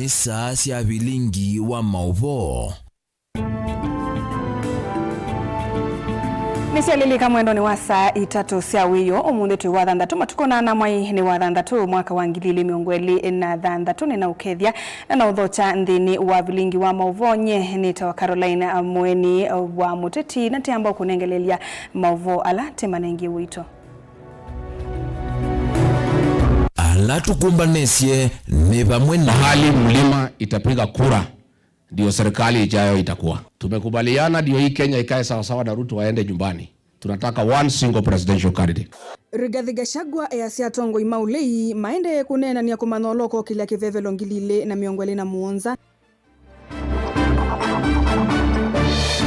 ni saa cia bilingi wa mauvo. Nisialilika mwendoni wa saa 3 cia wiyo umuthi twi wa thanthatu matukona na mwai ni wa thanthatu mwaka wa 2023 ni na ukethia na uthocha nthini wa bilingi wa mauvonye ni tawa Caroline Mweni wa muteti na tiamba kunengelelia mauvo ala temanengi wito ala tukumbanesie ni pamwe na hali mlima itapiga kura ndio serikali ijayo itakuwa. Tumekubaliana ndio hii Kenya ikae sawa sawa na Ruto waende nyumbani. Tunataka one single presidential candidate. Rigathi Gachagua ya tongo imaulei maende kunena ni akumanoloko kila kivevelo ngilile na miongwele na muonza.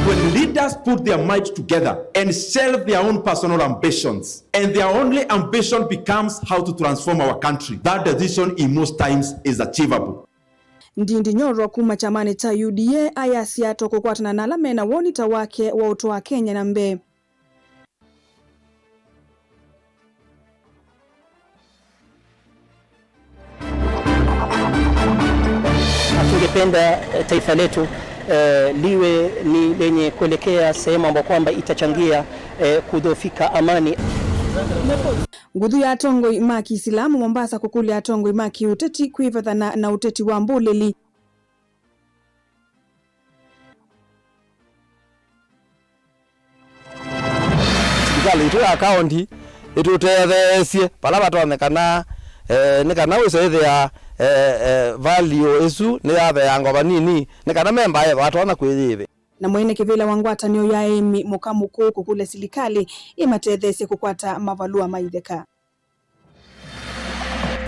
When leaders put their might together and shelve their own personal ambitions, and their only ambition becomes how to transform our country, that decision in most times is achievable. Ndindi Nyoro kuma chamani cha UDA ayasia toko kwatana na lamena wonita wake wa utoa Kenya na mbe. Tungependa taifa letu liwe ni lenye kuelekea sehemu ambapo kwamba itachangia kudhoofika amani. Ngudhu ya tongo imaki Islamu Mombasa kukuli ya tongo imaki uteti kuivathana na uteti wa mbuleli. Sikali itu akaunti itu tethesie pala batonekana nikana wisethe ya value esu ni yathe yango banini nikana memba ye batona kwithive na mwene kivila wangwatanio ya emi mukamuku kukule silikali imatethesie kukwata mavalua maitheka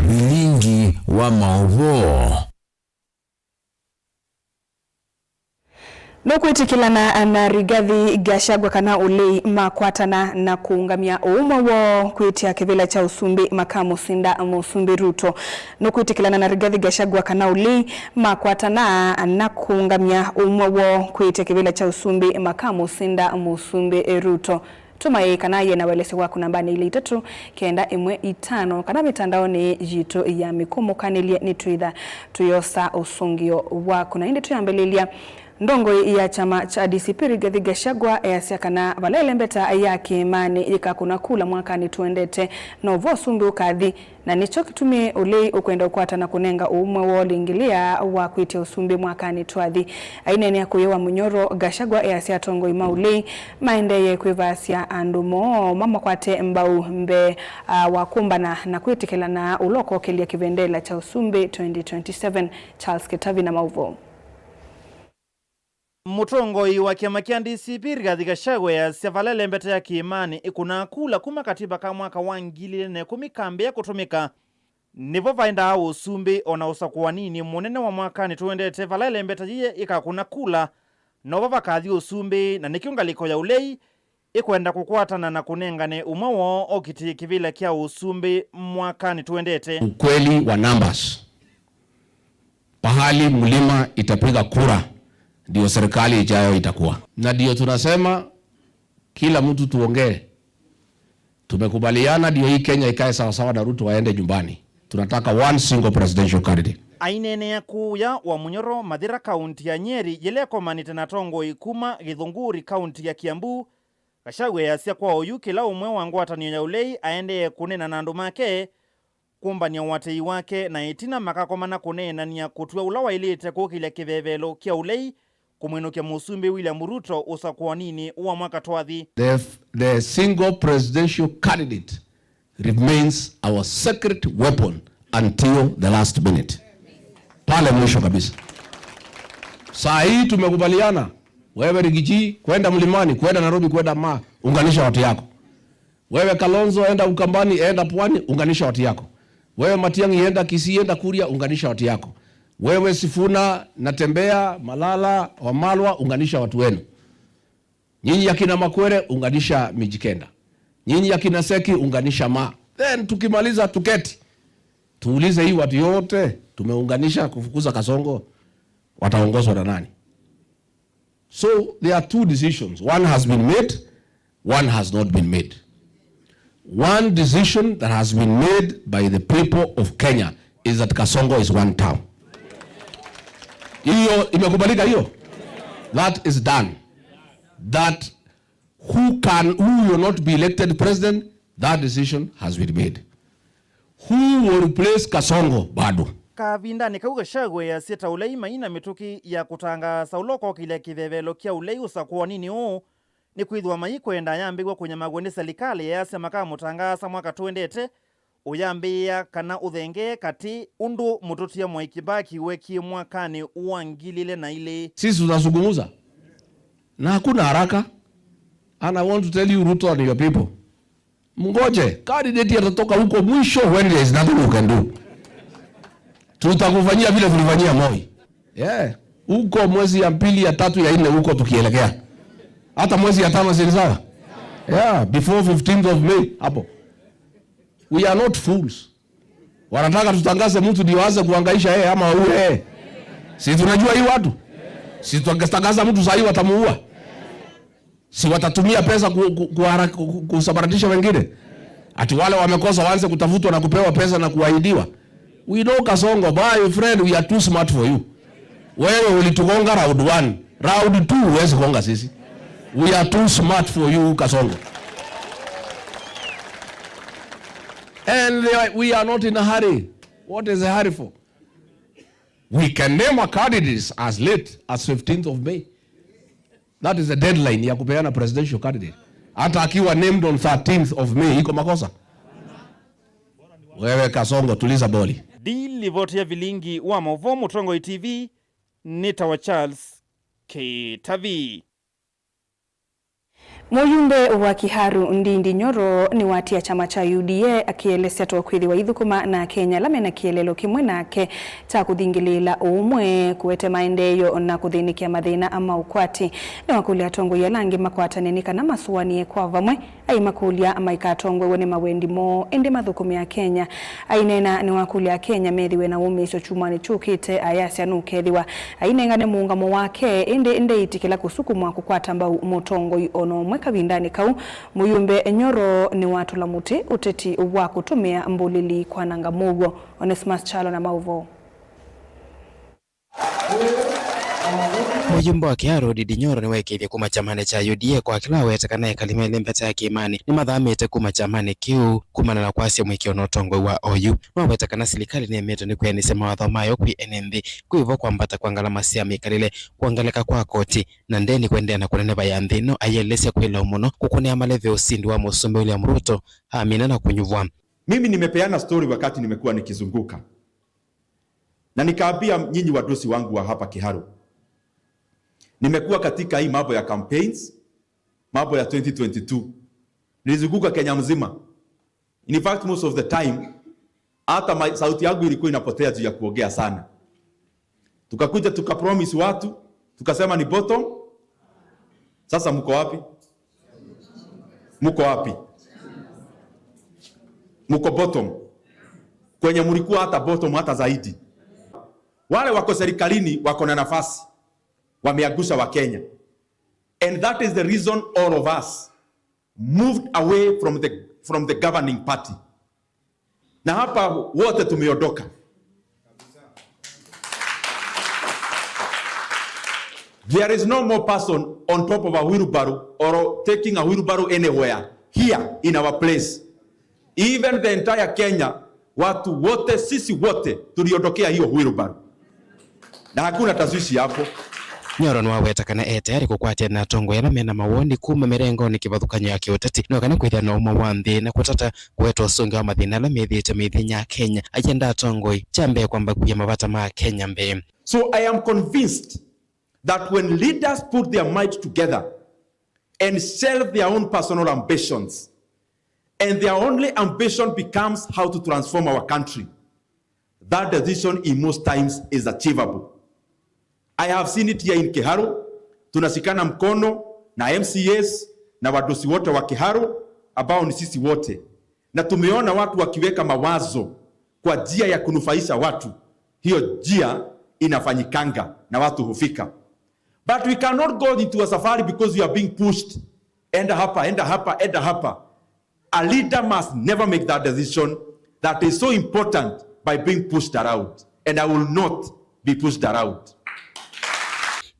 bilingi wa mauvo. Nokwitikilana na Rigathi Gachagua kana ulei makwatana na kuungamia umo wo kwitia kivila cha usumbi makamu sinda musumbi Ruto. Nokwitikilana na Rigathi Gachagua kana ulei makwatana na kuungamia umo wo kwitia kivila cha usumbi makamu sinda musumbi Ruto. Tumai kana yena welese wako nambani ili 3 kenda 1 kana mitandao ni jito ya mikumu kanilia ni tuitha tuyosa usungio wako na indi tuyambelilia ndongo ya chama cha DCP Rigathi Gachagua yasiakana balele mbeta yake imani ikakuna kula mwaka ni tuendete no vosumbi ukadhi na nicho kitumie ulei ukwenda ukwata na kunenga umwe woli ingilia wa kuitia usumbi mwaka ni tuadhi ainene ya kuyewa Munyoro Gachagua yasiatongo ima ulei maendeye kuivasia andumo mama kwate mbau mbe wakumbana na kuitikela na uloko kelia kivendela cha usumbi 2027 Charles Kitavi na mauvo. Mutongoi wa kiama kia DCP Rigathi Gachagua yasiavalele mbeta ya kiimani ikuna kula kuma katiba ka mwaka wa 2010 kambi ya kutumika nivo vaenda usumbi ona usakuwa nini munene wa mwaka ni tuendete valele mbeta jiye ikakuna kula novo vakathi usumbi na nikiungaliko ya ulei ikwenda kukwatana na kunengane umawo okiti kivila kia usumbi mwaka ni tuendete. Ukweli wa numbers pahali mlima itapiga kura ndio serikali ijayo itakuwa. Na ndio tunasema kila mtu tuongee. Tumekubaliana ndio hii Kenya ikae sawa sawa na Ruto waende nyumbani. Tunataka one single presidential candidate. Ainene ya kuya wa Munyoro Mathira kaunti ya Nyeri yeleko manite na tongo ikuma Githunguri kaunti ya Kiambu. Gachagua yasia kwa oyu kila umwe wangwatanio ya ulei aende kunena na andu make kumbania watei wake na itina makakomana kunena ni ya kutua ulawa ilite kukile kivevelo kia ulei kumweno kia musumbi William Ruto usakuwa nini uwa mwaka tuadhi. The single presidential candidate remains our secret weapon until the last minute. Pale mwisho kabisa. Saa hii tumekubaliana wewe Rigiji kwenda mlimani, kwenda Nairobi, kwenda unganisha watu yako. Wewe Kalonzo enda Ukambani, enda Pwani, unganisha watu yako. Wewe Matiang'i enda Kisii, enda Kuria, unganisha watu yako. Wewe Sifuna, Natembea, Malala, Wamalwa, unganisha watu wenu. Nyinyi akina Makwere, unganisha Mijikenda. Nyinyi akina Seki, unganisha Then tukimaliza tuketi. Tuulize hii watu yote tumeunganisha kufukuza Kasongo wataongozwa na nani? So there are two decisions. One has been made, one has not been made. One decision that has been made by the people of Kenya is that Kasongo is one town. Hiyo imekubalika hiyo? That is done. That who will not be elected president, that decision has been made. Who will replace Kasongo bado. Kavindani kauga shagwe ya seta ulei maina mituki ya kutangasa uloko kile kivevelo kia ulei usakuwa nini ni kuidhwa maiko enda yambigwa kwenye magwende serikali ya sema kama mutangasa mwaka tuendete uyambia kana uthenge kati undu mututia Mwai Kibaki weki mwakani uangilile na ile. Sisi tunazungumza na hakuna haraka. And I want to tell you, Ruto and your people, mngoje candidate atatoka huko mwisho when there is nothing you can do. Tutakufanyia vile tulifanyia Moi. Yeah. Huko mwezi ya pili, ya tatu, ya nne huko tukielekea. Hata mwezi ya tano si sawa? Yeah, before 15th of May hapo. We are not fools. Wanataka tutangaze mtu ndio aanze kuhangaisha yeye ama yeye. Si tunajua hii watu? Si tutangaza mtu sasa watamuua. Si watatumia pesa kusabaratisha wengine. Ati wale wamekosa waanze kutafutwa na kupewa pesa na kuahidiwa. We know Kasongo, my friend, we are too smart for you. Wewe ulitugonga round 1, round 2 huwezi kugonga sisi. We are too smart for you, Kasongo. And we are not in a hurry. What is a hurry for? We can name our candidates as late as 15th of May. That is the deadline ya kupeana presidential candidate. Hata akiwa named on 13th of May, iko makosa? Wewe Kasongo, tuliza boli. Dili vote ya vilingi wa Mauvoo Mutongo TV, Nita wa Charles KTV. Muyumbe wa Kiharu Ndindi Nyoro ni watia chama cha UDA akielesea tokwithi wa ithukuma na Kenya lame na kielelo kimwe nake ta kuthingilila umwe kuwete maendeyo na kuthinikia mathina ama ukwati ni wakulia tongo ya langi makwatane kana masuanie kwa vamwe ai makulia ama ikatongwe wone mawendi mo ende mathukumi ya Kenya ainena ni wakulia Kenya methiwe na umiso chumani chukite ayasi anukethiwa ainengane muungamo wake ende itikila kusukumwa kukwata mbau mutongo ono mweka vindani kau Muyumbe Nyoro ni watu la muti uteti wa kutumia mbulili kwa Nangamugo. Onesmus Chalo na Mauvoo. Muyumbe wa Kiharu Ndindi Nyoro ni wekithia kuma chamane cha UDA kwa kila wete kana kalimele mbeta ya kiimani ni mathamite kuma chamane kiu kumana na kwasi mwikio no tongwe wa OU no wete kana serikali ni emeto ni kwenise mawatho mayo kwi NMB kuivo kwambata kwangala masia mikalile kuangaleka kwa koti na ndeni kuendea na kunene bayanthino ayelesya kwila muno kukunea maleve usindi wa Musumbi William Ruto amina na kunyuvwa. Mimi nimepeana story wakati nimekuwa nikizunguka na nikaambia nyinyi wadosi wangu wa hapa Kiharu, nimekuwa katika hii mambo ya campaigns, mambo ya 2022. Nilizunguka Kenya mzima. In fact, most of the time, hata sauti yangu ilikuwa inapotea juu ya kuongea sana. Tukakuja tukapromise watu, tukasema ni bottom. Sasa mko wapi? Mko wapi? Mko bottom. Kwenye mlikuwa hata bottom hata zaidi. Wale wako serikalini wako na nafasi. Wameagusha wa Kenya. And that is the reason all of us moved away from the governing party. Na hapa wote tumeondoka. There is no more person on top of a wheelbarrow or taking a wheelbarrow anywhere here in our place. Even the entire Kenya, watu wote, sisi wote tuliondokea hiyo wheelbarrow. Na hakuna tazwishi hapo. Nyoro nwaweta kana tayari kukwatia na tongo ya mena mawoni kuma merengo ni kivathukanyo ya kiuteti no kana kwithia na uma wanthi na kutata kuwetwa usungi wa mathina la methite mithinya Kenya agenda tongo chambe kwamba kuya mavata ma Kenya mbe. So I am convinced that when leaders put their might together and shelve their own personal ambitions, and their only ambition becomes how to transform our country, that decision in most times is achievable. I have seen it here in Kiharu. Tunashikana mkono na MCAs na wadosi wote wa Kiharu ambao ni sisi wote, na tumeona watu wakiweka mawazo kwa njia ya kunufaisha watu. Hiyo njia inafanyikanga na watu hufika. But we cannot go into a safari because we are being pushed. Enda hapa, enda hapa, enda hapa. A leader must never make that decision that is so important by being pushed around. And I will not be pushed around.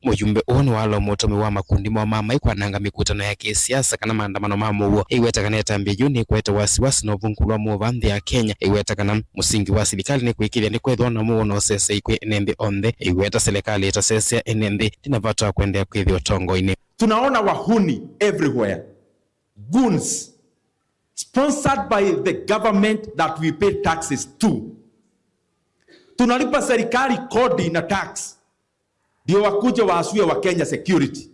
mujumbe uoni walo mutomi wa makundi mwa mama ikwananga mikutano ya kisiasa kana maandamano mamuo iwetakana etambia juni kweta wasiwasi na uvungulwa muvanthi ya Kenya iwetakana musingi wa serikali ni kuikiria ni kwethwa na muono sese ikwe enembe onthe iweta serikali itasese enembe tinavata kwendea kwithio tongo-ini. Tunaona wahuni everywhere, goons sponsored by the government that we pay taxes to. Tunalipa serikali kodi na tax ndio wakuje waasue wa Kenya security,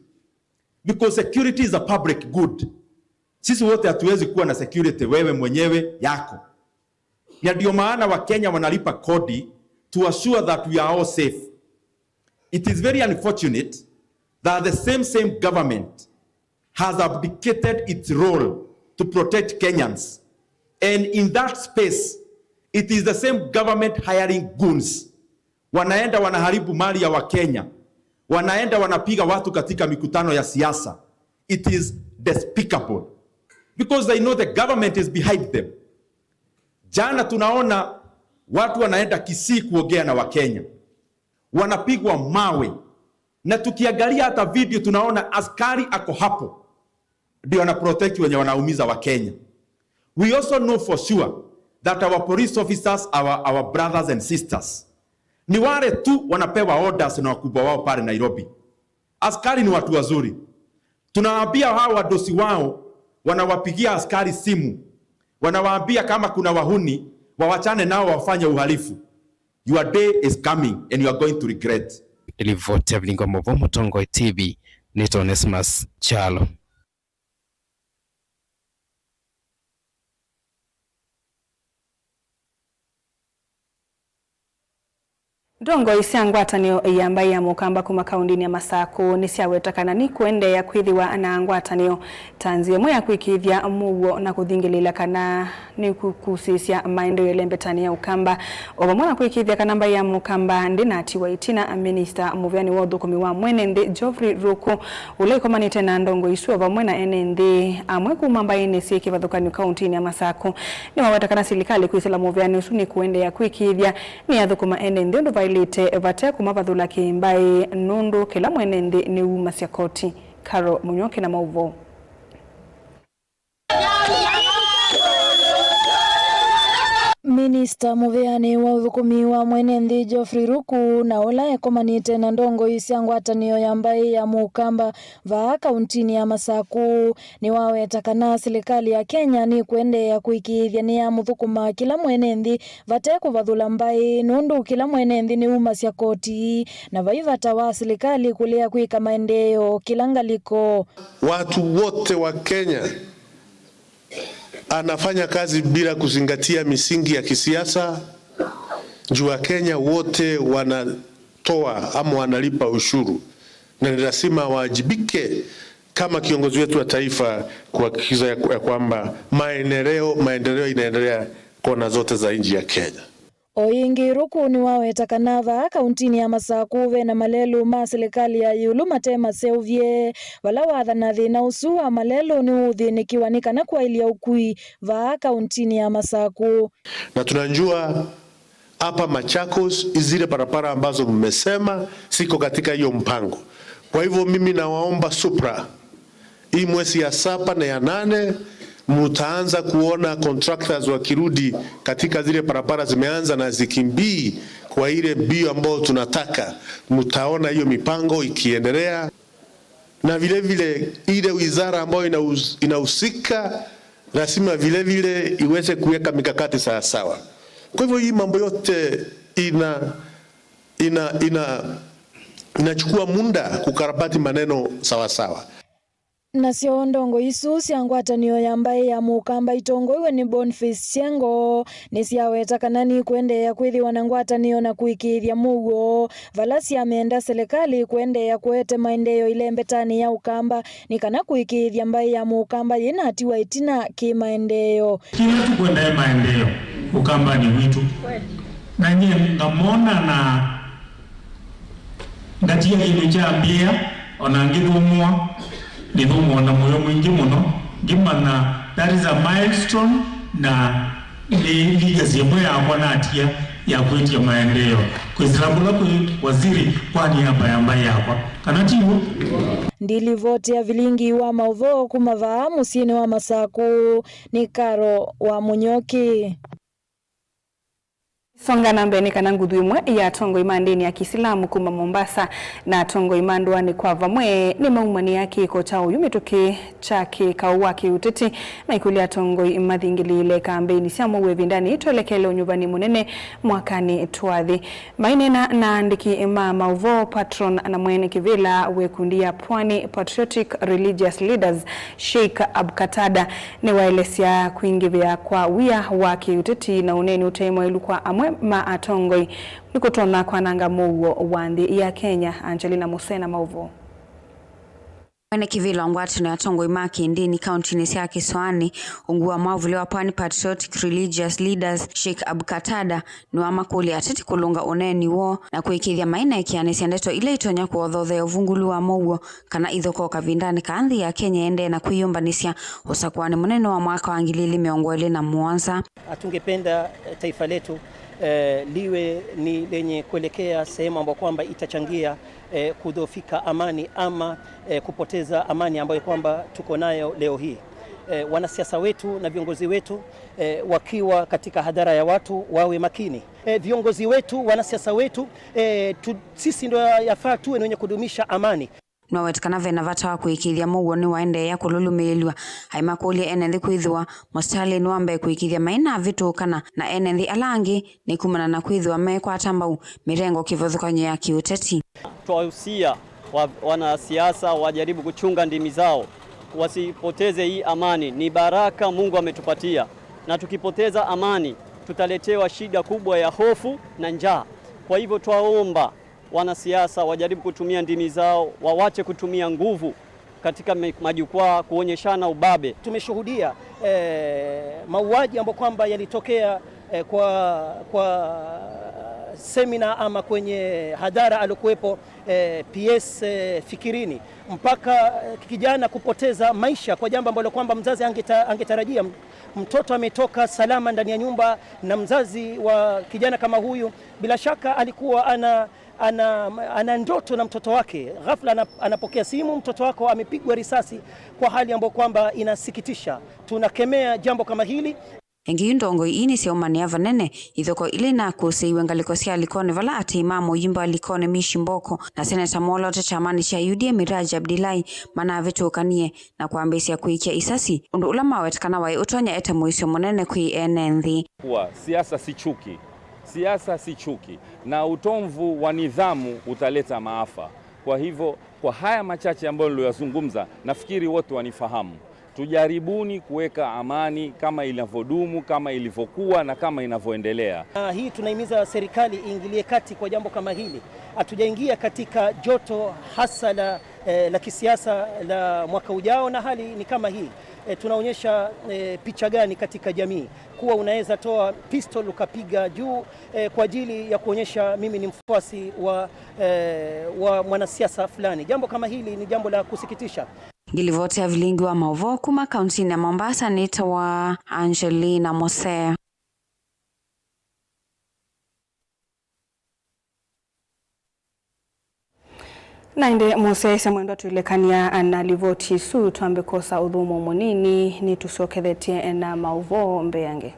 because security is a public good. Sisi wote hatuwezi kuwa na security wewe mwenyewe yako, na ndio maana wa Kenya wanalipa kodi to assure that we are all safe. It is very unfortunate that the same government has abdicated its role to protect Kenyans, and in that space it is the same government hiring goons. Wanaenda wanaharibu mali ya Wakenya, wanaenda wanapiga watu katika mikutano ya siasa. It is despicable because they know the government is behind them. Jana tunaona watu wanaenda Kisii kuongea na Wakenya, wanapigwa mawe, na tukiangalia hata video tunaona askari ako hapo ndio ana protect wenye wanaumiza Wakenya. We also know for sure that our police officers, our brothers and sisters, ni wale tu wanapewa orders na wakubwa wao pale Nairobi. Askari ni watu wazuri. Tunawaambia hao wadosi wao, wanawapigia askari simu, wanawaambia kama kuna wahuni wawachane nao wafanye uhalifu. Your day is coming and you are going to regret. Ilivote Vlingo Movomo Tongo TV, Nito Onesmus Chalo. Ndongo isia ngwatanio yambai ya mukamba kuma kaundini ya Masaku nisiawetakana ni kuende ya kwithiwa na ngwatanio tanzie moya kwikithia muwo na kuthingilila kana ni kukusisia maendeleo lembetani ya ukamba obamona kwikithia kana mbai ya mukamba ndinatiwa itina minister muvyani wa thukumi wa mwenende Geoffrey Ruku ulekomanite na ndongo isu obamwena enende amwe kuma mbai nesi kivathukani kauntini ya Masaku ni wawetakana serikali kwisila muvyani usu ni kuende ya kwikithia ni athukuma enende ndo lite vate kumabathula kimbai nundu kila mwenende ni uma cia koti. Karo Munyoke na mauvo. Minister muveani wa uthukumi wa mwenende Geoffrey Ruku na ola ekomanite na ndongo isia ngwatanio ya mbai ya mukamba va kauntini ya Masaku ni wawetakana serikali ya Kenya ni kuende ya kuikithia ni ya muthukuma kila mwenende vate kuvathula mbai nundu kila mwenende ni uma cia koti na vaivata wa serikali kulea kuika maendeleo kila ngaliko. Watu wote wa Kenya anafanya kazi bila kuzingatia misingi ya kisiasa. Juu Kenya wote wanatoa ama wanalipa ushuru, na ni lazima waajibike kama kiongozi wetu wa taifa kuhakikisha ya kwamba maendeleo inaendelea kona zote za nchi ya Kenya. Oyingi Ruku ni wawetakana va kauntini ya Masaku ve na malelu ma serikali ya yulu matema seuvye wala wathana thina usu wa malelu ni uthinikiwa ni kana kwa ilia ukui va kauntini ya Masaku. Na tunajua hapa Machakos zile barabara ambazo mmesema siko katika hiyo mpango. Kwa hivyo mimi nawaomba Supra hii mwezi ya 7 na ya 8 mutaanza kuona contractors wakirudi katika zile barabara zimeanza na zikimbii kwa ile bio ambayo tunataka. Mutaona hiyo mipango ikiendelea, na vile vile ile wizara ambayo inahusika lazima vile vile iweze kuweka mikakati sawa. Kwa hivyo hii mambo yote inachukua muda kukarabati maneno sawa. Nasio ndongo isu cia ngwatanio ya mbai ya mukamba itongo iwe ni Boniface Chengo nisiawetakana ni kuende ya kwithiwa na ngwatanio na kuikithia mugo vala ciamenda serikali kuende ya kuete maendeleo ile mbetani ya ukamba ni kana kuikithia mbai ya mukamba yina atiwa itina kimaendeleo. Kila tu kuende maendeleo ukamba ni witu na nye ngamona na ngatia ile chambia onangithumwa ni thumo na moyo mwingi muno ngimana that is a milestone na ni legacy ya kwa natia ya kwetu maendeleo kuisirambula kwa waziri kwa niaba ya mbaye hapa kanatibu ndilivoti ya vilingi wa maudho kumavaa musieni wa Masaku ni Karo wa Munyoki. Songa nambeni kana ngudhu imwe ya tongo imandeni ya Kisilamu kuma Mombasa na tongo imandwa ni kwa vamwe ni maumani yake kocha uyumetoke chake kauwake uteti maikuli ya tongo imadhingili ile kambeni siamu wevindani itolekele nyumbani munene mwakani tuadhi mainena na andiki ima mauvo patron na mwene kivila wekundia Pwani Patriotic Religious Leaders Sheikh Abkatada ni waelesia kuingivya kwa wia wake uteti na uneni utemo ilu kwa amwe maatongoi nikotona kwa nanga muwo wandi ya Kenya. Angelina Musena mauvo Mwene kivila ngwati na atongoi maki ndini county nisi ya Kiswani ungua mawuvile wa Pwani Patriotic Religious Leaders Sheikh Abkatada ni wa makuli ateti kulunga uneni wo na kuikithia maina ikiani siandeto ile itonya kuodhothe uvungulu wa mauwo kana idhoko kavindani kaandhi ya Kenya ende na kuyumbanisya usakuwani muneno wa mwaka wa 2017. Atungependa taifa letu liwe ni lenye kuelekea sehemu ambayo kwamba itachangia kudhoofika amani ama kupoteza amani ambayo kwamba tuko nayo leo hii. Wanasiasa wetu na viongozi wetu wakiwa katika hadhara ya watu wawe makini. Viongozi wetu, wanasiasa wetu, sisi ndio yafaa tuwe wenye kudumisha amani. No wetkana vena vata wa kuikithia muwo ni waende ya kululumelwa haimakuli enethi kwithwa mostali nuambe kuikithia maina vitu kana na enethi alangi ni kumana na kwithwa me kwa tambau mirengo kivothukanyo ya kiuteti. Tuwahusia wanasiasa wajaribu kuchunga ndimi zao, wasipoteze hii amani. Ni baraka Mungu ametupatia, na tukipoteza amani tutaletewa shida kubwa ya hofu na njaa. Kwa hivyo twaomba wanasiasa wajaribu kutumia ndimi zao, wawache kutumia nguvu katika majukwaa kuonyeshana ubabe. Tumeshuhudia mauaji ambayo kwamba yalitokea kwa semina ama kwenye hadhara alokuwepo PS Fikirini, mpaka kijana kupoteza maisha kwa jambo ambalo kwamba mzazi angetarajia. Mtoto ametoka salama ndani ya nyumba, na mzazi wa kijana kama huyu bila shaka alikuwa ana ndoto na mtoto wake. Ghafla anapokea simu, mtoto wako amepigwa risasi, kwa hali ambayo kwamba inasikitisha. Tunakemea jambo kama hili. Engi ndongo ini sio mani avanene idhoko ile na kusiwe ngaliko sia alikone vala ati imamo yimba alikone Mishimboko na seneta Molote chamani cha UDA Miraji Abdillahi mana vetukanie na kuambisia kuikia isasi undu ulama wetkana wai utonya eta muisio monene kui enenthi. Siasa si chuki. Siasa si chuki, na utomvu wa nidhamu utaleta maafa. Kwa hivyo, kwa haya machache ambayo niliyozungumza, nafikiri wote wanifahamu. Tujaribuni kuweka amani kama inavyodumu, kama ilivyokuwa na kama inavyoendelea. Hii tunahimiza serikali iingilie kati kwa jambo kama hili. Hatujaingia katika joto hasa la kisiasa la mwaka ujao, na hali ni kama hii. Tunaonyesha picha gani katika jamii kuwa unaweza toa pistol ukapiga juu kwa ajili ya kuonyesha mimi ni mfuasi wa mwanasiasa fulani. Jambo kama hili ni jambo la kusikitisha. Gilivote ya vilingi wa mauvo kuma kaunti na Mombasa nita wa Angelina Musena. Nainde Musesa mwendo tulekania analivoti su tuambe kosa udhumo monini ni tusokethetie na mauvo mbeyange.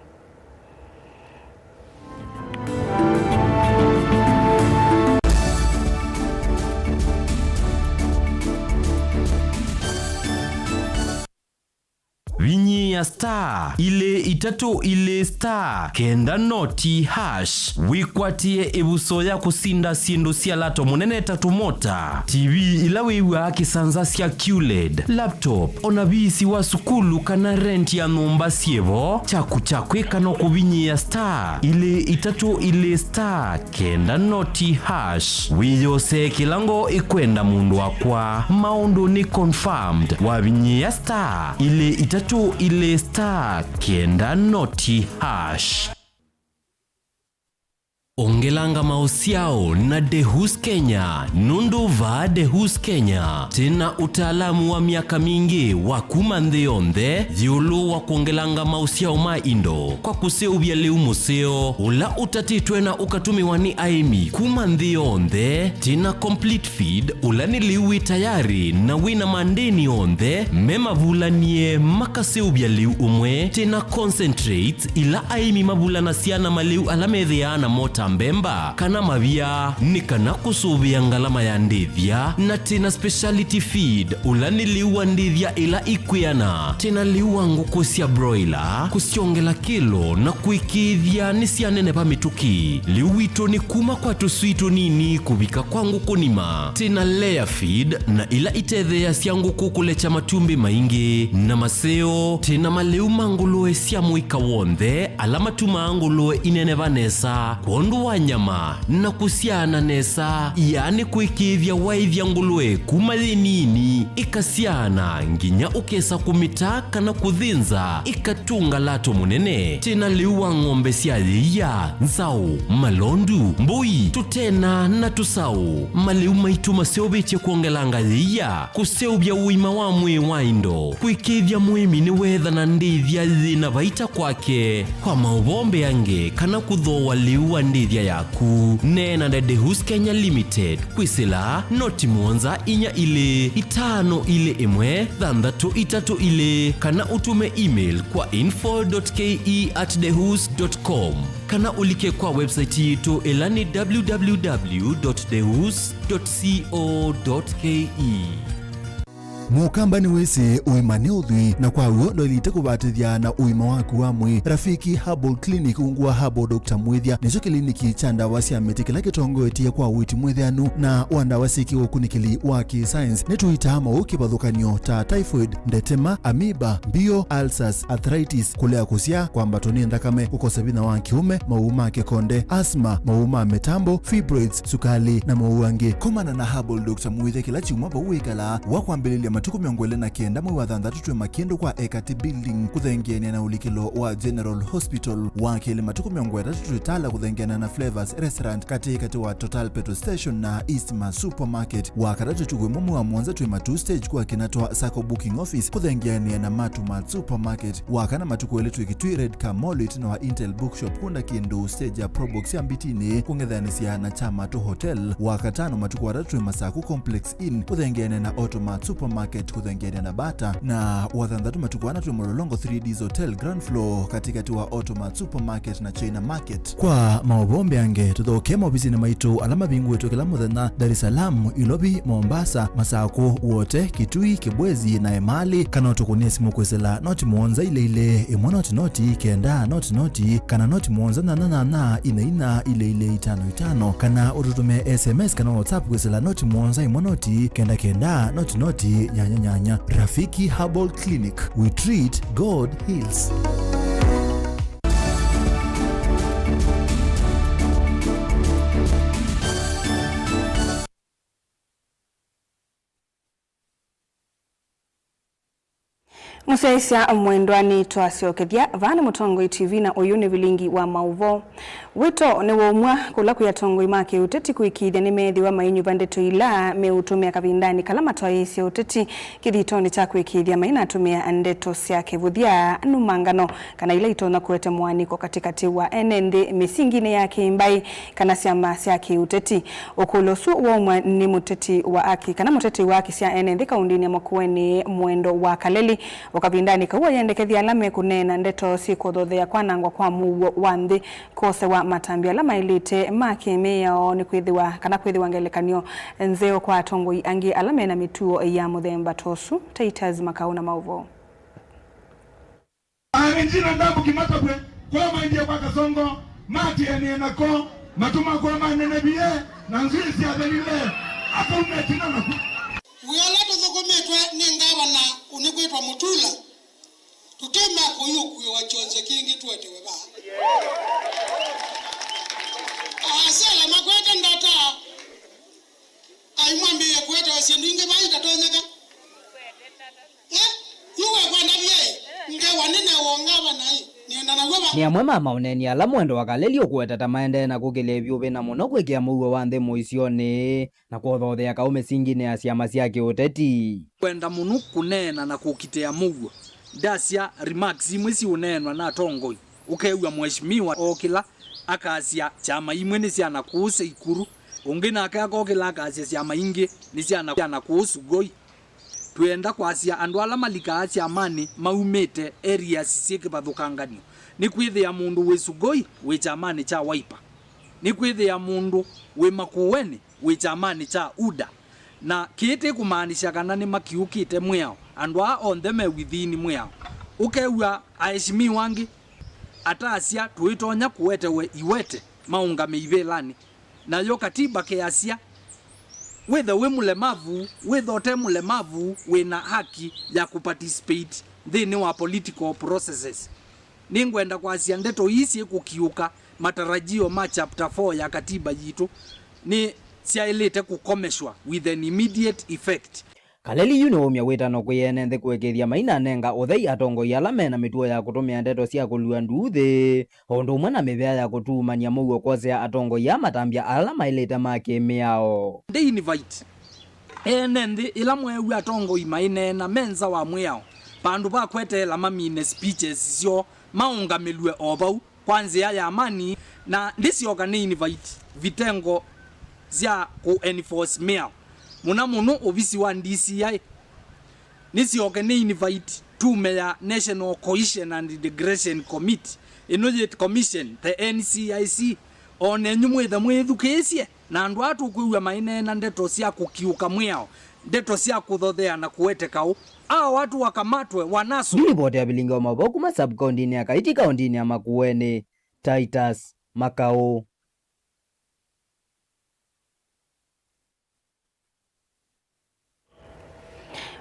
Vinyi ya star ile itatu ile star kenda noti hash wikwatie ebuso ya kusinda sindu sia lato munene tatu mota TV ilawiwa kisanza sia QLED laptop onabisi wa sukulu kana rent ya nomba sievo chaku kano kubinyi ya star ile itatu ile star kenda noti hash wiyose kilango ikwenda mundu wakwa maundu ni confirmed wa vinyi ya star ile itatu ile star kenda noti hash. ongelanga maosiao na Dehus Kenya, Nunduva Dehus Kenya. Tena utaalamu wa miaka mingi wa kumandhe yonde yulu wa kuongelanga maosiao maindo kwa kuseubia leu museo ula utatitwe na ukatumiwa ni aimi kumandhe yonde. Tena complete feed ula niliwi tayari na wina mandeni yonde mema vulanie makaseubia leu umwe. Tena concentrate ila aimi mavula na siana maleu alamedhea na mota mbemba kana mavia ni kana kusubia ngalama ya ndivya. Na tena speciality feed ulani liwa ndivya ila ikuyana. Tena liwa nguko siya broiler kusiongela kilo na kuikidhya nisiya nenepa mituki. Liwito ni kuma kwa tusuito nini kubika kwa nguko nima. Tena layer feed na ila itedhea siya nguko kulecha matumbi maingi na maseo. Tena maleu manguloe siya muika wonde alama tumanguloe ineneva nesa kondu wanyama na kusiana nesa, yani kuikivya waivya ngulwe kumali nini ikasiana nginya ukesa kumitaka na kudhinza ikatunga lato munene. Tena liwa ngombe siya nzau malondu mbui tutena na tusau maliu maituma seobeche kuongelanga liya kuseubya uima wa mwe waindo kuikivya muimi ni wedha na ndivya zina vaita kwake kwa maubombe yange kana kudhowa liwa ndivya yaku. Nena na Dehus Kenya Limited kwisila noti mwonza inya ile itano ile imwe thandatu itatu ile kana utume email kwa info.ke@dehus.com kana ulike kwa website yetu elani www.dehus.co.ke. Mukamba ni wese uimane udhui na kwa uo ndo ilite kubatithia na uima waku wa mwi. Rafiki Herbal Clinic ungua Herbal Dr. Mwithia nicho kliniki cha ndawa cia miti kila kitongo etie kwa witi mwithianu na wanda wasiki ukunikili wa science netuita mauki bathukanio ta typhoid, ndetema, amoeba, bio, ulcers, arthritis, kulea kusia kwa mbatoni ndakame, kukosa bina wa kiume, mauma kekonde, asthma, mauma metambo, fibroids, sukali na mauange. Komana na Herbal Dr. Mwithia kila chumwa uwekala wakwambililia matuku miongole na kenda mwe wathandatu twe makendo kwa Ekati Building kuthengiania na ulikilo wa General Hospital wakili matuku miongole tatu tutala kuthengiania na Flavors Restaurant kati wa Total Petrol Station na Eastma Supermarket wakatatu tuwe mumu wa mwanza twe matu stage kwa kinatoa Sako Booking Office kuthengiania na Matumat Supermarket wakana matuku weletu ikitui Red Car Mall na wa Intel Bookshop kunda kiendo stage ya Probox ya mbitini kungedhanisia na Chamato Hotel wakatano matuku watatu twe Masaku Complex Inn kuthengiania na Automat Supermarket kuthengiania na Bata na wathandatu matukuana twe Mololongo 3Ds Hotel Grand Floor katikati wa Automat Supermarket na China Market. Kwa maobombe ange tuthoke mobizini maitu alama bingu wetu kila muthenya Dar es Salaam, Ilobi, Mombasa, Masako wote, Kitui, Kibwezi na Emali kana tukunie simu kwesela noti mwonza ile imwe noti kenda noti kana noti mwonza na ina ile 55 kana ututume SMS kana WhatsApp kwesela noti mwonza imwe noti kenda noti nyanya. Rafiki Herbal Clinic, we treat, God heals. Musaisia mwendwani twaciokethia vana Mutongo TV na uyuni vilingi wa mauvo wito ni womwa kula kuyatongo imake uteti kuikithia ni methi wa mainyu bandeto ila meutumia kavindani kalama twaisi uteti kithitoni cha kuikithia maina atumia ndeto cia kivuthia numangano kana ile itona kuete mwaniko katikati wa NND misingine ya kimbai kana siama cia kiuteti ukulosu womwa ni muteti wa aki kana muteti wa aki cia NND kaundini ya Makueni mwendo wa Kaleli wakavindani kauwa yendekethia alame kunena ndeto siku dhothea kwanangwa kwa muwo wandhi kose wa matambi alama ilite makemea ni kwithiwa kana kwithiwa ngelekanio nzeo kwa tongoi angi alame na mituo ya muthemba tosu Titus Makauna mauvo njina ndabu kimatabwe kwa maindia kwa Kasongo mati enienako matuma kwa manenebie na nzisi ya dhalile hapa umetina na Uyalato zokometwe ningawa na unikwetwa Mutula tutema kuyukuyo wachonze kingi tuwete weba asala makwete ndata aimwambie kwete wasindinge baita tonyeka yuwe kwa ndabye nge wanene wongaba nai nienda na goba ni amwe mauneni ala mwendo wakalelio kuetata maende na kukilevyo bena muno kwikia muwe wa nthi muicioni na kuthothea kaume singine ya ciama cia kiuteti kwenda muno kunena na kukitea muwe ndacia remarks imwe ci unenwa na atongoi ukeua mheshimiwa okila akacia chama imwe ni ciana kuuse ikuru ungi nake akokila akacia ciama ingi ni ciana kuusu goi twenda kwacia andu ala malika ciamani maumite areas cieke bathukanganio ni kwithia mundu wi sugoi wi chamani cha Wiper ni kwithia mundu wi Makueni wi chamani cha UDA na kiti kumaanisha kana ni makiukite mwiao andu a on them within mwiao ukeua aishimi wangi atacia twitonya kuwetewe iwete maungame ivelani na yo katiba kiacia whether we mulemavu wethote mulemavu wina haki ya kuparticipate thini wa political processes ningwenda kwacia ndeto isi kukiuka matarajio ma chapter 4 ya katiba yitu ni ciailite kukomeshwa with an immediate effect. Kaleli yunomya witano kuyene nthi kwekethia maina nenga uthei atongoi ala mena mituo ya kutumia ndeto cia kulua nduthi undu umwe na mivea ya kutumania muguo kwosea atongoi ya matambia ala mailite makimiao they invite ene nthi ila mwewe atongoi maine na menza wa mwiao pandu ba kwetela mamine speeches cio maungamilwe obau kwanzia ya amani na ndisioka ni invite vitengo zia ku enforce miao muna muno obisi wa DCI nisioke ni invite tume ya National Cohesion and Integration Committee Inoject Commission the NCIC one nyumwetha mwithukicie na andu atu kuiwa maine na ndeto cia kukiuka mwiao ndeto cia kuthothea na kuwetekau watu wakamatwe wanasu ripoti ya bilinga maboku ma subcounty ya Kaiti county ya Makueni Titus Makau.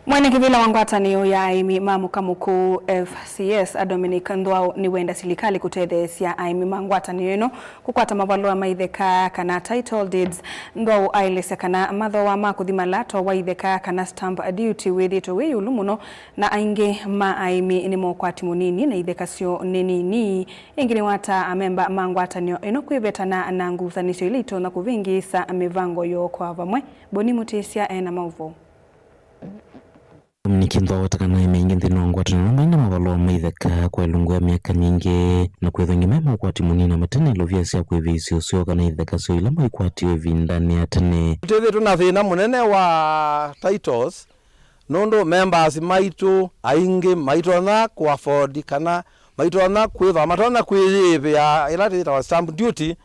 Mwene kivila wangwatanio ya aimi mamuka mukuu FCS Dominic Ndwao ni wenda silikali kutethesia aimi mangwatanio ino kukwata mavalua maitheka kana title deeds Ndwao ailese kana mathoa ma kuthimalato wa itheka kana stamp duty withito wiyulu muno na aingi ma aimi ni mokwati munini na itheka cio nini ingini wata amemba mangwatanio ino kwibetana na nguthanisho ilito na kuvingisa mivango yo kwa vamwe Boni Mutesia ena mauvo Nikinthwa watakana imeingi nthino ngwatana na maina mavalua maitheka kwa ilungu ya miaka nyingi na kwethongi mema ukwati munini matene ilovia cia kwivisi usio kana itheka cio ila maikwati wevi ndani ya tene tuthi tuna thina munene wa titles nundu members maitu aingi maitona ku afford kana maitona kwitha matona kwiyivia ila tita stamp duty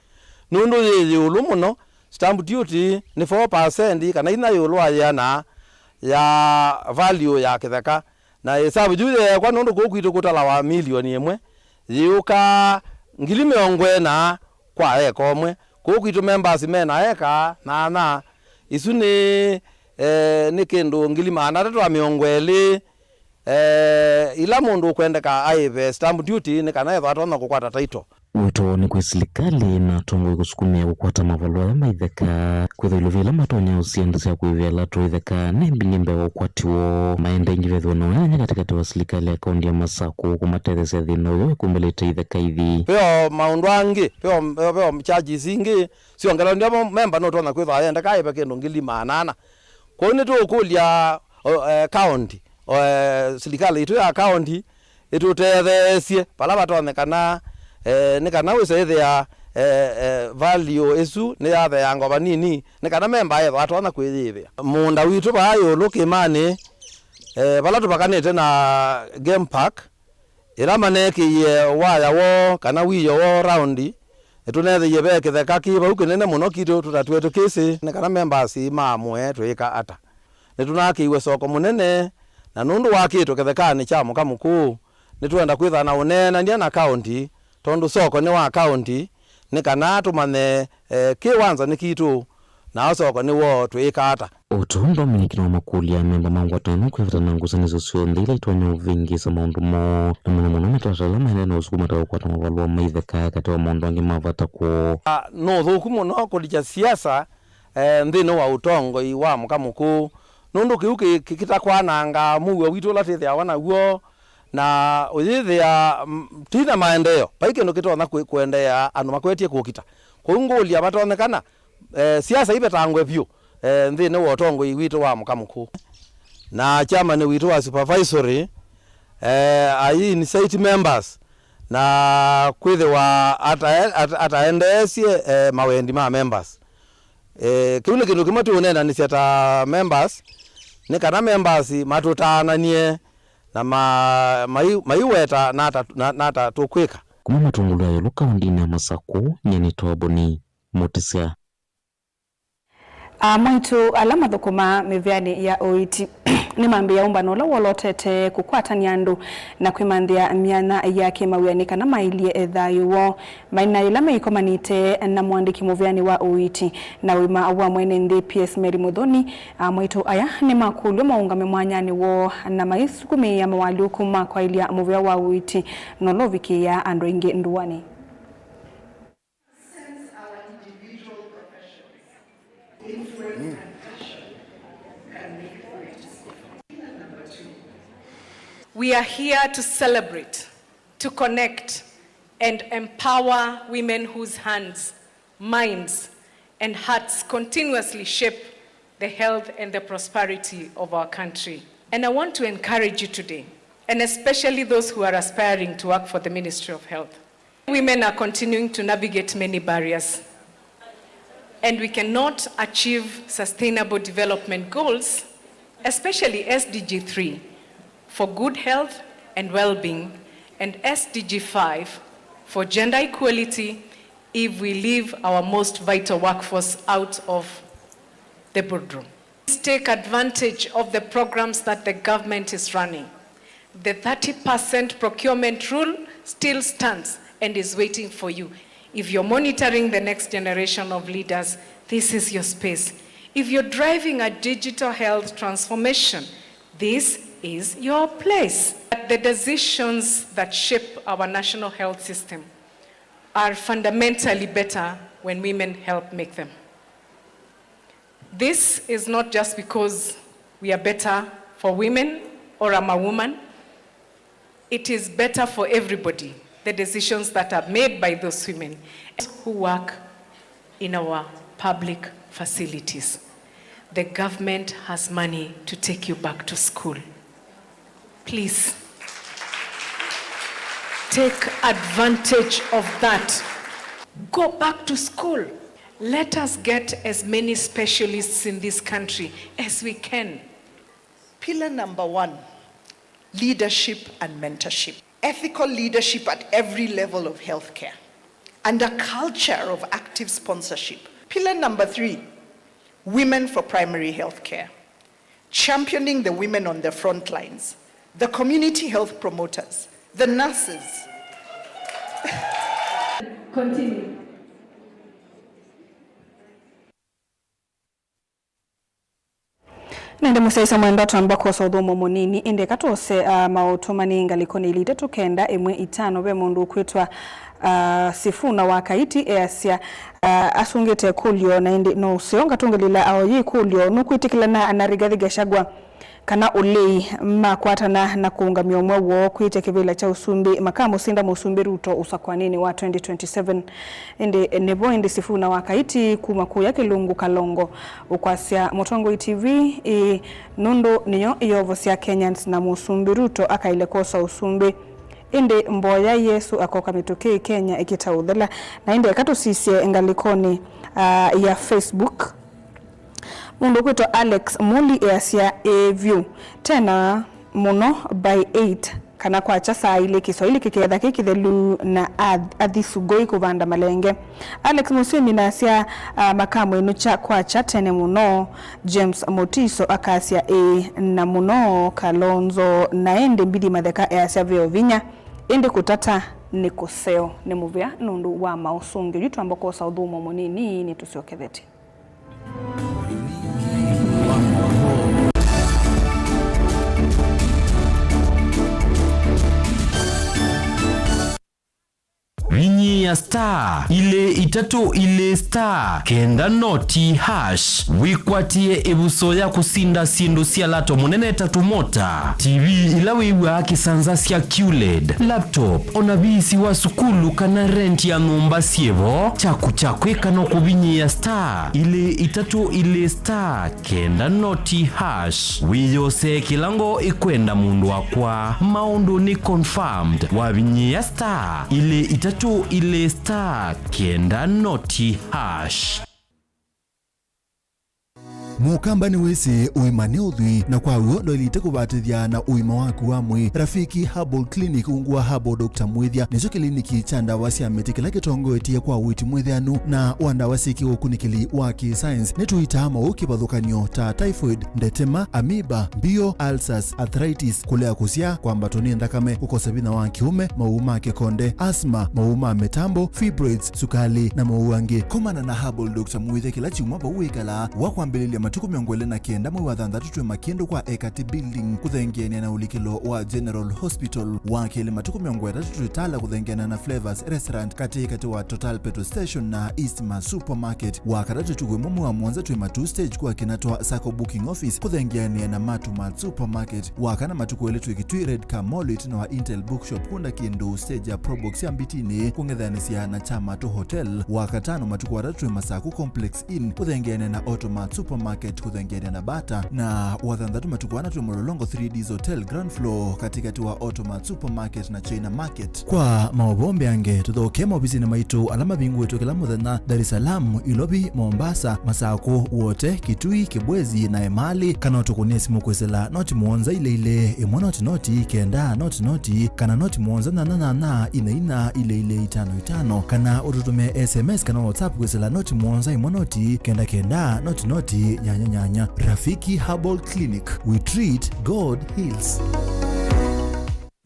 nundu yiyi ulu muno stamp duty ni 4% kana ina yulu ayana ya value ya kitheka na hesabu juye kwa nundu kukwito kutala wa milioni imwe yiuka ngili miongwe na kwa eka omwe kukwito members mena eka na isu ni kindu ngili maana tatu wa miongweli ila mundu kwendeka aive stamp duty ni kana etho atona kukwata title wito ni kwa serikali na tongo kusukumia kukwata mavalua ya maitheka kwetha ilovia matonya usienda cia kuivia lato itheka na mbilimbe wa ukwatiwo maenda ingi vethwa na wanya katikati wa serikali ya kaunti ya Masaku kumatethesia thina uyo kumbelete itheka ithi peo maundu angi peo charges ingi siongela ndio member no tona kwetha ayenda kaibe kindu ngili manana kwa ni tu kulia county serikali itu ya county itutethesie pala batonekana ni kana wisethia value isu ni yathe ya ngoba nini ni kana memba yetho atona kwithithia munda witu bayo lukimani bala tubakanite na game park ira manekiye waya wo kana wiyo wo round tunethiye bekitheka kiba ukinene muno kitu tutatwetu kisi ni kana members mamwe twika ata ni tunakiwe soko munene na nundu wakitu kithekani cha muka mukuu ni twenda kwitha na unena ndia na county tondu soko ni wa county ni kana tumane kiwanza ni kitu na soko ni wo twika ata utondo mwenyekiti wa makulia memba mangwatano kwevutana ngusanizo cio nthi ila itwanya uvingisa maundu mo na muno metatala maenene usukuma ta ukwata mavalua maitheka kati wa maundu angi mavata ku no thuku muno kulicha siasa nthini wa utongo wa muka mukuu nundu kiu kikita kwananga muwe witu la tithia wana guo na uyithi ya tina maendeleo paike ndo kitona kuendea anu makwetie kuokita kuungulia batonekana siasa ibe tangwe vyu nthini wotongo witu wa mukamuku na chama ni witu wa supervisory ai ni site members na kwithe wa ataendesie mawendi ma members kiune kindu kimwe tunena ni siata members ni kana members matutananie na maiweta nata tukwika kuma matungulu ya luka undini ya Masaku nyeni toboni mutisia mwaitu alama thukuma mivyani ya oiti ni mambi ya umbano la wolotete kukwatania andu na kwimanthia miana ya kimawiani kana mailie ethayuo maina ilama ikomanite na mwandiki muvyani wa oiti na wima wa mwene nthi PS Mary Muthoni mwaitu aya ni makulwe maungame mwanyani wo na maisukumi ya mawali kuma kwa ilia muvya wa oiti noloviki ya andu ingi nduani. We are here to celebrate, to connect, and empower women whose hands, minds, and hearts continuously shape the health and the prosperity of our country. And I want to encourage you today, and especially those who are aspiring to work for the Ministry of Health. Women are continuing to navigate many barriers, and we cannot achieve sustainable development goals, especially SDG 3, for good health and well-being, and SDG 5 for gender equality if we leave our most vital workforce out of the boardroom. Let's take advantage of the programs that the government is running. The 30% procurement rule still stands and is waiting for you. If you're monitoring the next generation of leaders, this is your space. If you're driving a digital health transformation, this is your place. The decisions that shape our national health system are fundamentally better when women help make them. This is not just because we are better for women or I'm a woman. It is better for everybody, the decisions that are made by those women who work in our public facilities. The government has money to take you back to school. Please, take advantage of that. Go back to school. Let us get as many specialists in this country as we can. Pillar number 1, leadership and mentorship. Ethical leadership at every level of healthcare. And a culture of active sponsorship. Pillar number 3, women for primary healthcare. Championing the women on the front lines. The community health promoters, the nurses. Continue. Nende musaisa mwendo tambako sodhomo munini inde katose mautumani ngalikoni ilite tukenda emwe itano be mundu kwitwa Sifuna wakaiti easya asungete kulio na indi no sionga tungelila aoyi kulio nukwitikila na Rigathi Gachagua kana ulei makwatana na kuungamia umwe wo kwite kivila cha usumbi makamu sinda musumbi Ruto usakwanini wa 2027 nebo indi Sifuna wakaiti kumakuu ya Kilungu Kalongo ukwasya Mutongo TV nundu niyo iyovosya Kenyans na musumbi Ruto akaile kosa usumbi indi mboya Yesu akoka mituki Kenya ikitaudhela na indi katusisye ngalikoni ya Facebook mundu kwitwa Alex Muli easya view tena muno by 8 kana kwa chasa ile Kiswahili kiketha kikithelu na athisugoi kuvanda malenge. Alex Musimi nasya makamu inucha kwa chatene muno. James Motiso akasya na muno Kalonzo na ende mbidi matheka easya vyo vinya ende kutata ni kuseo ni muvya nundu wa mausungi jitu ambako saudhumo munini ni tusioketheti. Vinyi kubinyia star ile itatu ile star kenda noti hash wikwatie ebuso ya kusinda sindu sia lato munene tatu mota TV ilawe iwa kisanza sia QLED laptop onabisi wa sukulu kana rent ya ngomba sievo chaku kano kubinyia star ile itatu ile star kenda noti hash wiyose kilango ikwenda mundu wakwa maundu ni confirmed wabinyia star ile itatu ile star kenda noti hash. Mukamba ni wese uimane udhui na kwa uondo ilite kubatithia na uima waku wamwe Rafiki Herbal Clinic ungua Herbal Dr. Mwithia nicho kliniki chanda wasia metikila kitongo etia kwa witi mwithianu na wanda wasiki ukunikili waki science netuitama ukibadhukanio ta typhoid, ndetema, amoeba, bio, ulcers, arthritis, kulea kusia kwa mbatoni ndakame, ukosabina wa kiume, mauma kekonde, asma, mauma metambo, fibroids, sukali na mauange. Komana na Herbal Dr. Mwithia kila chumwamba uikala wakwambililia matuku miongwele na kienda mwe wadhandatu tuwe makiendo kwa Ekati Building kuthengiania na ulikilo wa General Hospital wakili matuku miongwele tutala kuthengiania na Flavors Restaurant kati wa Total Petrol Station na Eastma Supermarket wakadatu tuwe mumu wa mwanza tuwe matu stage kwa kinatwa Sako Booking Office kuthengiania na Matumal Supermarket wakana matuku wele tuwe kitui Red Car Mollit na wa Intel Bookshop kunda kiendo stage ya Probox ya mbitini kungedhanisia na Chamato Hotel wakatano matuku wadatu tuwe Masaku Complex Inn kuthengiania na Automat Supermarket kuthengiania na Bata na wadhandatu matukuana tuwe Mololongo 3Ds Hotel Grand Floor katikati wa Automat Supermarket na China Market. Kwa maobombe ange tuthoke mobisi na maitu alama bingu wetu kila muthenya Dar es Salaam, Ilobi, Mombasa, Masako wote, Kitui, Kibwezi na Emali kana utukunia simu kwesela noti muonza ile imwa noti kenda noti kana noti muonza na ina ile 55 kana ututume SMS kana WhatsApp kwesela noti muonza imwa noti kenda noti nyanya. Rafiki Herbal Clinic, we treat, God heals.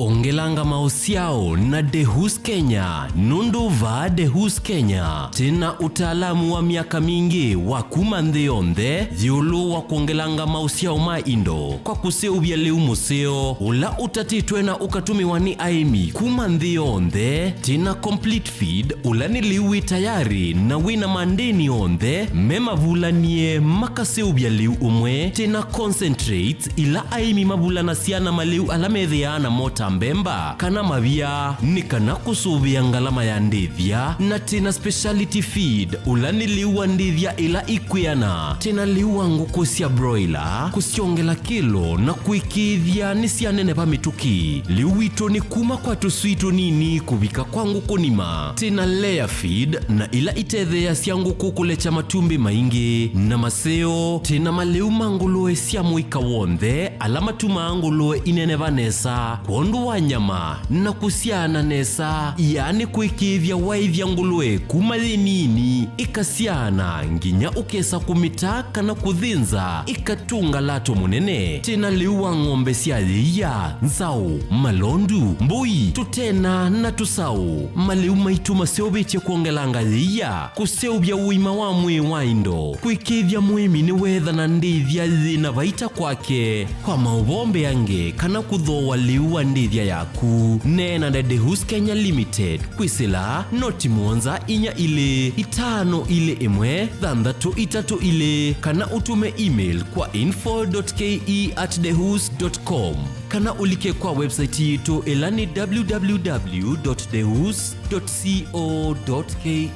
Ongelanga mausiao na Dehus Kenya, nundu va Dehus Kenya. Tena utaalamu wa miaka mingi wa kumandheonde, ziulu wa kuongelanga mausiao maindo. Kwa kuseubia leu museo, ula utatitwe na ukatumiwa ni aimi. Kumandheonde, tena complete feed, ula niliwi tayari na wina mandeni onde, mema vulanie makaseubia leu umwe, tena concentrate ila aimi mabula na siana maleu alamedheana mota mbemba kana mavia ni kana kusuvia ngalama ya ndithia na tena speciality feed ulani liwa ndithia ila ikwiana tena liwa nguku sia broiler kusiongela kilo na kuikithia nisia nene pa mituki liwito ni kuma kwa tusuito nini kubika kwa nguku nima tena layer feed na ila itethea sia nguku kulecha matumbi maingi na maseo tena maleu mangulue sia muika wonde alama tumangulue inene vanesa kuondu wanyama na kusiana nesa yani kuikithia waithia ngulue kumathinini ikasiana nginya ukesa kumitaka na kuthinza ikatunga lato munene tena liwa ng'ombe sia thia nzau malondu mbui tutena na tusau maliu maitu maseobetie kuongelanga thia kuseubia uima wa mwi waindo kuikithia muimi ni wetha na ndithia thina vaita kwake kwa maubombe yange kana kuthoa liwa ndithia yaku nena na Dehus Kenya Limited kwisila noti muonza inya ile itano ile imwe thandatu itatu ile kana utume email kwa info.ke@dehus.com kana ulike kwa website yetu elani www.dehus.co.ke.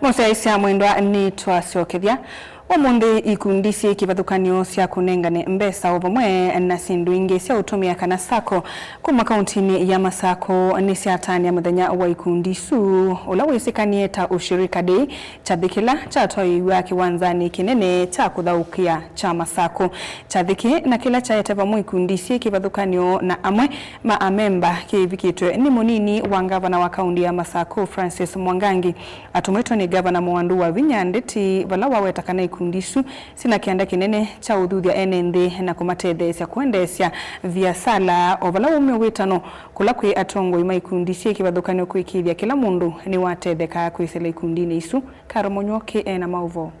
Mosa isia mwendwa ni twasiokethia omunthi ikundisi kivathukanio cia kunengane mbesa ovamwe na sindu ingi cia utumia kana sako kuma kauntini ya Masako ni ciatania muthenya wa ikundisu ula wisikanie ta ushirika day chathikila chatoiwa kiwanzani kinene cha kuthaukia cha Masako chathiki na kila chaete vamwe ikundisi kivathukanio na amwe maamemba kivikitwe ni munini wa gavana wa kaunti ya Masako Francis Mwangangi atumwitwo ni gavana Mwandu wa Vinya Ndeti vala wawetakana ikundisu sina kianda kinene cha uthuthia enenthi na kumatethesya kuendesya viasala ovala ume witano kula kwi atongo ima ikundi cia kivathukanio kwikithia kila mundu ni watetheka kwisela ikundini isu. Karo Monyoki ena mauvo.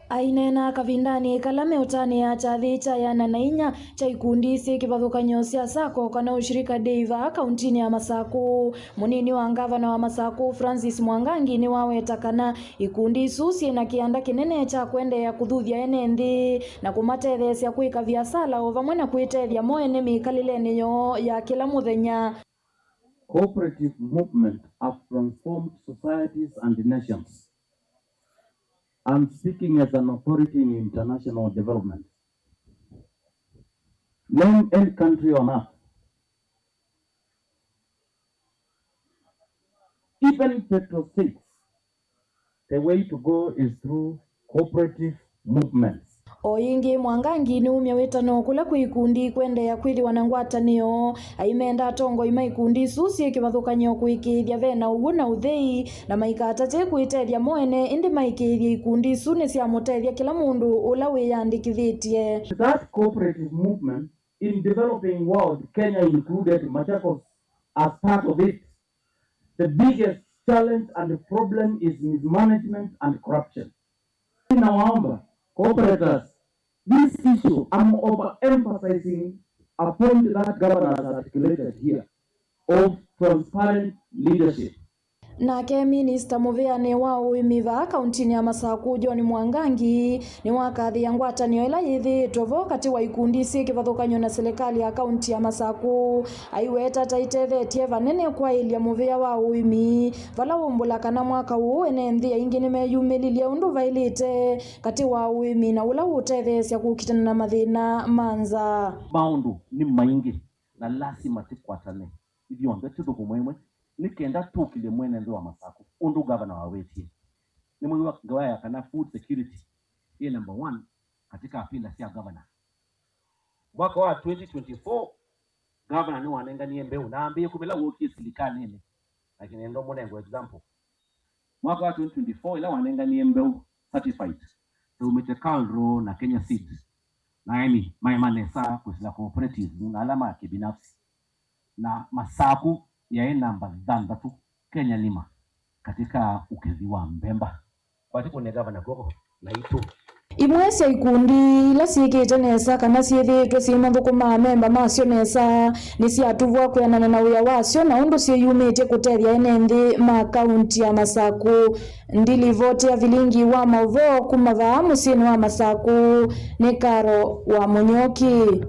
Ainena kavindani kalame utani ya chathi cha yana na inya cha ikundi cia kivathukanio cia SACCO kana ushirika Deiva kauntini ya Masaku. Munini wa gavana wa Masaku Francis Mwangangi ni waweta kana ikundi isu ciina kianda kinene cha kuendea kuthuthia enenthi na kumatethesya kwika viasala o vamwe na kwitethia moene mikalileni yo ya kila muthenya. Cooperative movement have transformed societies and nations. I'm speaking as an authority in international development. Name any country on earth, even petrol states, the way to go is through cooperative movements. Oyingi Mwangangi ni umya witano kula kuikundi kwendea kwithiwa na ngwatanio aimenda atongo ima ikundi isu cie kivathukanio kwikithia vena ugu na uthei na maikatate kwitethia moene indi maikithia ikundi isu ni cia mutethia kila mundu ula wiyandikithitie. That cooperative movement in developing world, Kenya included Machakos as part of it. The biggest challenge and the problem is mismanagement and corruption. Nawaomba cooperators, this issue I'm overemphasizing a point that governor has articulated here of transparent leadership. Nake Minister Muveane wa uimiva kauntini ya Masaku John Mwangangi ni wakathia ngwatanio ila yithitwo vo kati wa ikundi cia kivathukanio na serikali ya kaunti ya Masaku aiweta taitethetie vanene kwa ilia muvea wa uimi vala umbula kana mwaka huu enenthi aingi nimeyumililia undu vailite kati wa uimi na ula utethesya kukitana na mathina manza. Maundu ni maingi na lazima tikwatane ithio onde tuthuku mwemwe nikenda tukile mwene ndo wa Masaku undu gavana wa wetie ni mwe wa ngawaya kana food security ye number 1 katika apila sia governor mwaka wa 2024 governor ni wanenga ni mbeu na ambie kumela woki serikali nene lakini ndo mwenengo example mwaka wa 2024 ila wanenga ni mbeu certified so umetekalo na Kenya Seeds na emi maimanesa kusila cooperative na alama ya kibinafsi na Masaku ya namba dhandatu Kenya lima katika ukezi wa Mbemba kwa tiku ne gavana gogo na itu imwe cia ikundi ila ciikite nesa kana ciithitwe ciina thukuma memba macio nesa ni ciatuvwa kwianana na uya wacio na undu ciiyumitie kutethia enenthi ma kaunti ya Masaku. Ndili vote ya vilingi wa mauvo kuma va musini wa Masaku ni Karo wa Monyoki.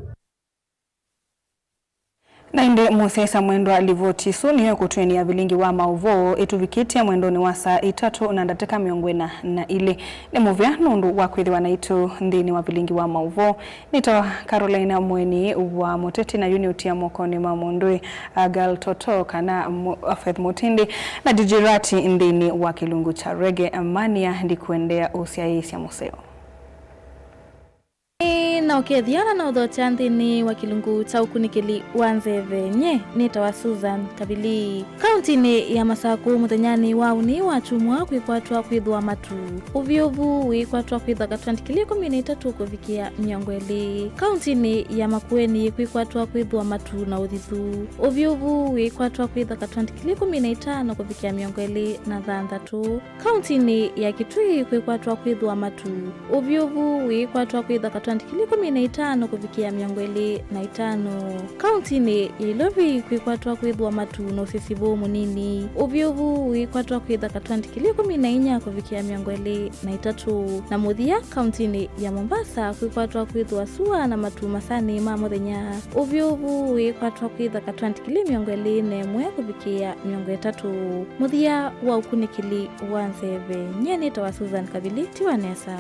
Na inde Musesa mwendo alivoti suni kutweni ya vilingi wa mauvo etuvikitia mwendoni wa saa 3 na ndateka miongwena na ile ni muvya nundu wa kwithiwa na itu ndini wa vilingi wa mauvo nito Carolina Mweni wa Muteti na unity ya Mokoni Mamondwe Agal Toto kana Afeth Mutindi na Dijirati ndini wa Kilungu cha Rege Amania ndi kuendea usiaisi ya museo. Na ukethiana na udhocha nthini wa Kilungu cha ukunikili wanze venye nitawa Susan Kabili. Kauntini ya Masaku muthenyani wa uni wa chumwa kwikwatwa kwithwa matu. Uvyovu wikwatwa kwithwa katwantikili 13 kuvikia miongweli. Kauntini ya Makueni kwikwatwa kwithwa matu na uthithu. Uvyovu wikwatwa kwithwa katwantikili 15 kuvikia miongweli na thanthatu. Kauntini ya Kitui kwikwatwa kwithwa matu. Uvyovu wikwatwa kwithwa katwantikili 15 kuvikia miongweli na 5. Kauntini ya Ilovi kwikwatwa kwithwa matu na usisivu munini. Uvyovu wikwatwa kwithwa katwantikili 14 kuvikia miongweli na 3. Na muthia kauntini ya Mombasa kwikwatwa kwithwa sua na matu masani ma muthenya. Uvyovu wikwatwa kwithwa katwantikili miongweli na 1 kuvikia miongweli 3. Muthia wa ukunikili wanzeve nyeni tawa Susan Kabili tiwa nesa.